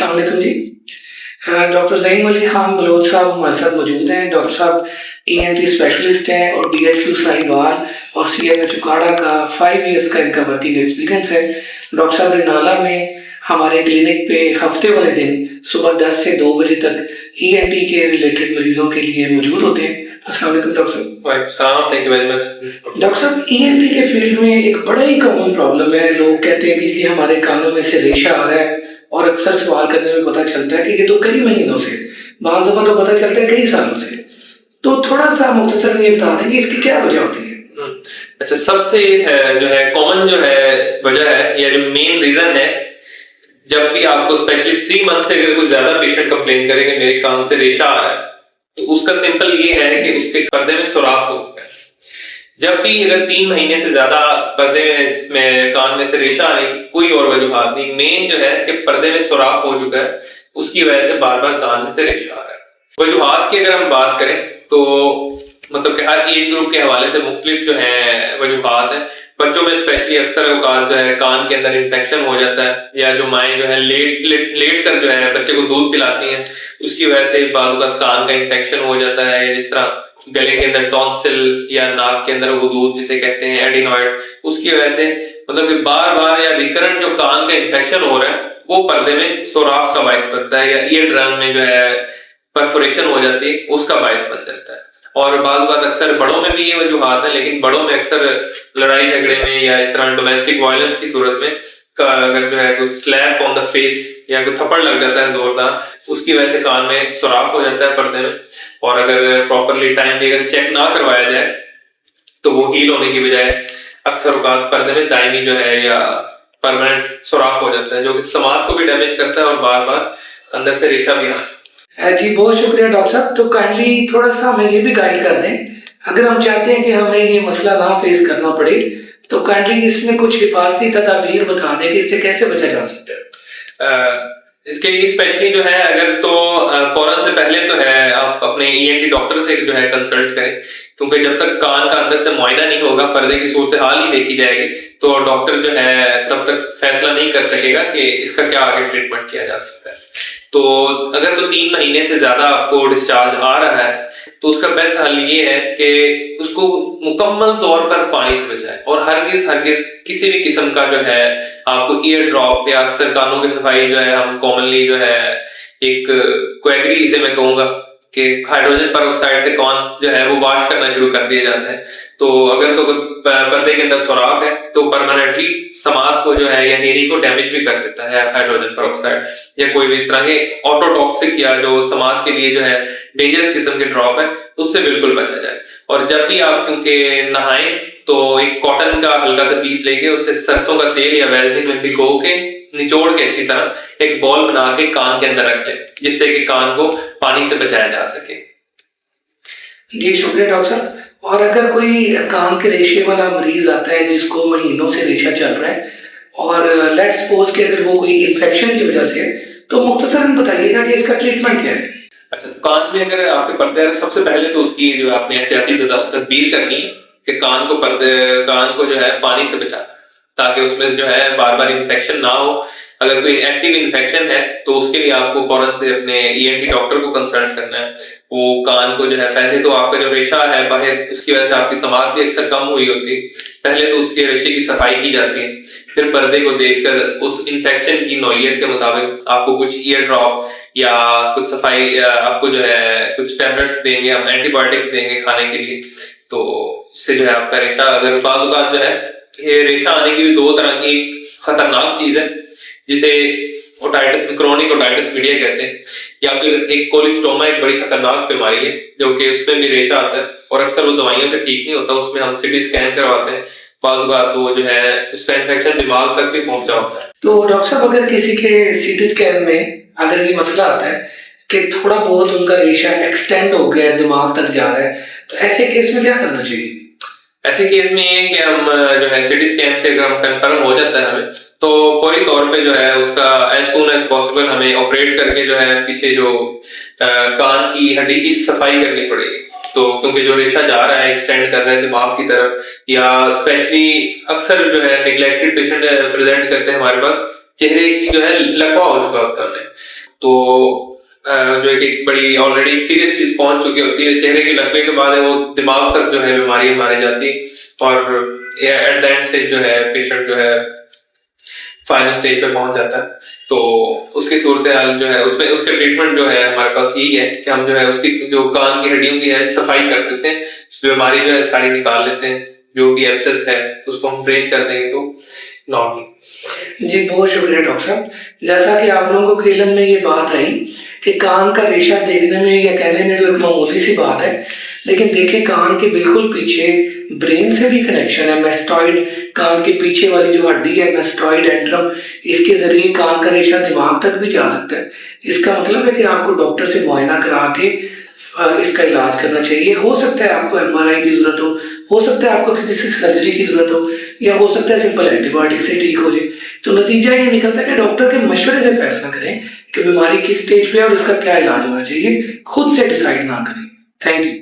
السلام علیکم جی. ڈاکٹر ظہیم علی خان بلوچ صاحب ہمارے ساتھ موجود ہیں. ڈاکٹر صاحب ENT اسپیشلسٹ ہیں اور DHQ ساہیوال اور CMH اکاڑا کا 5 ایئرس کا ان کا ورکنگ ایکسپیرینس ہے. ڈاکٹر صاحب رینالہ میں ہمارے کلینک پہ ہفتے والے دن صبح 10 سے 2 بجے تک ENT کے ریلیٹڈ مریضوں کے لیے موجود ہوتے ہیں. السلام علیکم ڈاکٹر صاحب. وعلیکم السلام. Thank you very much. Doctor صاحب ENT کے فیلڈ میں ایک بڑا ہی کامن پرابلم ہے. لوگ کہتے ہیں کہ جی ہمارے کانوں میں سے ریشہ آ رہا ہے اور اکثر سوال کرنے میں پتہ چلتا ہے کہ یہ تو کئی مہینوں سے، بعض دفعہ تو پتہ چلتا ہے کئی سالوں سے. تو تھوڑا سا مختصر یہ بتا دیں کہ اس کی کیا وجہ ہوتی ہے؟ اچھا، سب سے جو ہے کامن جو ہے وجہ ہے یا جو مین ریزن ہے، جب بھی آپ کو اسپیشلی 3 منتھ سے اگر کوئی زیادہ پیشنٹ کمپلین کرے کہ میرے کان سے ریشہ آ رہا ہے، تو اس کا سمپل یہ ہے کہ اس کے پردے میں سوراخ ہو گیا ہے. جب بھی اگر 3 مہینے سے زیادہ پردے میں کان میں سے ریشہ آنے کی کوئی اور وجوہات نہیں، مین جو ہے کہ پردے میں سوراخ ہو چکا ہے، اس کی وجہ سے بار بار کان میں سے ریشہ آ رہا ہے. وجوہات کی اگر ہم بات کریں تو مطلب کہ ہر ایج گروپ کے حوالے سے مختلف جو ہیں وجوہات ہیں. بچوں میں اسپیشلی اکثر اوقات جو ہے کان کے اندر انفیکشن ہو جاتا ہے، یا جو مائیں جو ہے لیٹ کر جو ہے بچے کو دودھ پلاتی ہیں، اس کی وجہ سے بعض اوقات کان کا انفیکشن ہو جاتا ہے. یا جس طرح گلے کے اندر ٹونسل یا ناک کے اندر حدود جسے کہتے ہیں ایڈینوائڈ، اس کی وجہ سے مطلب کہ بار بار یا ریکرنٹ جو کان کا انفیکشن ہو رہا ہے وہ پردے میں سوراخ کا باعث بنتا ہے، یا ایئر ڈرم میں جو ہے پرفوریشن ہو جاتی ہے اس کا باعث بن جاتا ہے. اور بعض اوقات اکثر بڑوں میں بھی یہ وجوہات ہیں، لیکن بڑوں میں اکثر لڑائی جھگڑے میں یا اس طرح ڈومیسٹک وائلنس کی صورت میں اگر جو ہے کوئی سلیپ آن دا فیس یا کوئی تھپڑ لگ جاتا ہے زوردار، اس کی وجہ سے کان میں سوراخ ہو جاتا ہے پردے میں. اور اگر پراپرلی ٹائم پہ اگر چیک نہ کروایا جائے تو وہ ہیل ہونے کی بجائے اکثر اوقات پردے میں دائمی جو ہے یا پرماننٹ سوراخ ہو جاتا ہے، جو کہ سماعت کو بھی ڈیمیج کرتا ہے اور بار بار اندر سے ریشہ بھی آنا. جی بہت شکریہ ڈاکٹر صاحب. تو کائنڈلی تھوڑا سا ہمیں یہ بھی گائیڈ کر دیں، اگر ہم چاہتے ہیں کہ ہمیں یہ مسئلہ نہ فیس کرنا پڑے تو کائنڈلی اس میں کچھ حفاظتی تدابیر بتا دیں کہ اس سے کیسے بچا جا سکتا ہے. اس کے لیے اسپیشلی جو ہے اگر تو فوراً سے پہلے تو ہے آپ اپنے ENT ڈاکٹر سے جو ہے کنسلٹ کریں، کیونکہ جب تک کان کا اندر سے معائنہ نہیں ہوگا، پردے کی صورتحال ہی دیکھی جائے گی، تو ڈاکٹر جو ہے تب تک فیصلہ نہیں کر سکے گا کہ اس کا کیا آگے ٹریٹمنٹ کیا جا سکتا ہے. تو اگر تو 3 مہینے سے زیادہ آپ کو ڈسچارج آ رہا ہے تو اس کا بیسٹ حل یہ ہے کہ اس کو مکمل طور پر پانی سے بچائیں، اور ہرگز کسی بھی قسم کا جو ہے آپ کو ایئر ڈراپ یا اکثر کانوں کی صفائی جو ہے ہم کامنلی جو ہے ایک کویگری اسے میں کہوں گا کہ ہائیڈروجن پر آکسائڈ سے کان جو ہے وہ واش کرنا شروع کر دیے جاتے ہیں. تو اگر تو پردے کے اندر سوراخ ہے تو پرماننٹلی سماعت کو جو ہے یا ہیئرنگ کو ڈیمیج بھی کر دیتا ہے ہائیڈروجن پر آکسائڈ یا کوئی بھی اس طرح کے آٹو ٹاکسک یا جو سماعت کے لیے جو ہے ڈینجرس قسم کے ڈراپ ہے، اس سے بالکل بچا جائے. اور جب بھی آپ کیونکہ نہائیں تو ایک کاٹن کا ہلکا سا پیس لے کے اسے سرسوں کا تیل یا ویزلین میں بھگو کے نچوڑ کے اچھی طرح ایک بال بنا کے کان کے اندر رکھ لیں، جس سے کہ کان کو پانی سے بچایا جا سکے. جی شکریہ ڈاکٹر صاحب. اور اگر کوئی کان کے ریشے والا مریض آتا ہے جس کو مہینوں سے ریشہ چل رہا ہے، اور لیٹ سپوز کہ اگر وہ کوئی انفیکشن کی وجہ سے ہے، تو مختصراً بتائیے گا کہ اس کا ٹریٹمنٹ کیا ہے. اچھا، کان میں اگر آپ کے پردے سب سے پہلے تو اس کی جو آپ نے احتیاطی تدبیر کرنی ہے کہ کان کو جو ہے پانی سے بچانا، تاکہ اس میں جو ہے بار بار انفیکشن نہ ہو. اگر کوئی ایکٹیو انفیکشن ہے تو اس کے لیے آپ کو فوراً سے اپنے ENT ڈاکٹر کو کنسلٹ کرنا ہے. وہ کان کو جو ہے پہلے تو آپ کا جو ریشہ ہے باہر، اس کی وجہ سے آپ کی سماعت بھی اکثر کم ہوئی ہوتی ہے، پہلے تو اس کے ریشے کی صفائی کی جاتی ہے، پھر پردے کو دیکھ کر اس انفیکشن کی نوعیت کے مطابق آپ کو کچھ ایئر ڈراپ یا کچھ صفائی آپ کو جو ہے کچھ ٹیبلٹس دیں گے، ہم اینٹی بایوٹکس دیں گے کھانے کے لیے. تو اس سے جو ہے آپ کا ریشہ، اگر بعض اوقات جو ہے یہ ریشہ آنے کی بھی 2 طرح کی خطرناک چیز ہے، جسے اوٹائٹس کرونک اوٹائٹس میڈیا کہتے ہیں، یا پھر ایک کولیسٹوما ایک بڑی خطرناک بیماری ہے جو کہ اس میں بھی ریشہ آتا ہے اور اکثر وہ دوائیوں سے ٹھیک نہیں ہوتا. اس میں ہم CT اسکین کرواتے ہیں، بعض اوقات وہ جو ہے اس کا انفیکشن دماغ تک بھی پہنچا ہوتا ہے. تو ڈاکٹر صاحب اگر کسی کے CT اسکین میں اگر یہ مسئلہ آتا ہے کہ تھوڑا بہت ان کا ریشہ ایکسٹینڈ ہو گیا ہے، دماغ تک جا رہا ہے، تو ایسے کیس میں کیا کرنا چاہیے؟ ایسے کیس میں یہ کہ ہم جو ہے CT اسکین سے اگر ہم کنفرم ہو جاتا ہے ہمیں، تو فوری طور پہ جو ہے اس کا ایز سون ایز پاسبل ہمیں آپریٹ کر کے جو ہے پیچھے جو کان کی ہڈی کی صفائی کرنی پڑے گی. تو کیونکہ جو ریشہ جا رہا ہے ایکسٹینڈ کر رہے ہیں دماغ کی طرف، یا اسپیشلی اکثر جو ہے نیگلیکٹڈ پیشنٹ پریزنٹ کرتے ہیں ہمارے پاس چہرے کی جو ہے لکوا ہو چکا ہوتا ہے تو جو ایک بڑی آلریڈی سیریس چیز پہنچ چکی ہوتی ہے چہرے کے لکوے کے بعد وہ دماغ تک جو ہے بیماری ہماری جاتی اور ایٹ دا اینڈ اسٹیج جو ہے پیشنٹ جو ہے فائنل اسٹیج پہ پہنچ جاتا ہے. تو اس کی صورتحال جو ہے اس میں اس کا ٹریٹمنٹ جو ہے ہمارے پاس یہی ہے کہ ہم جو ہے اس کی جو کان کی ہڈیوں کی ہے صفائی کر دیتے ہیں, اس بیماری جو ہے ساری نکال لیتے ہیں, جو بھی ایبسس ہے اس کو ہم ڈرین کر دیں گے تو نارمل. جی بہت شکریہ ڈاکٹر صاحب. جیسا کہ آپ لوگوں کو علم میں یہ بات آئی کہ کان کا ریشہ دیکھنے میں یا کہنے میں تو ایک معمولی سی بات ہے, لیکن دیکھیں کان کے بالکل پیچھے برین سے بھی کنیکشن ہے. میسٹوائڈ کان کے پیچھے والی جو ہڈی ہے میسٹوائڈ اینٹرم, اس کے ذریعے کان کا ریشہ دماغ تک بھی جا سکتا ہے. اس کا مطلب ہے کہ آپ کو ڈاکٹر سے معائنہ کرا کے اس کا علاج کرنا چاہیے. ہو سکتا ہے آپ کو MRI کی ضرورت ہو سکتا ہے آپ کو کسی سرجری کی ضرورت ہو, یا ہو سکتا ہے سمپل اینٹی بایوٹک سے ٹھیک ہو جائے. تو نتیجہ یہ نکلتا ہے کہ ڈاکٹر کے مشورے سے فیصلہ کریں کہ بیماری کس سٹیج پہ ہے اور اس کا کیا علاج ہونا چاہیے, خود سے ڈیسائیڈ نہ کریں. Thank you.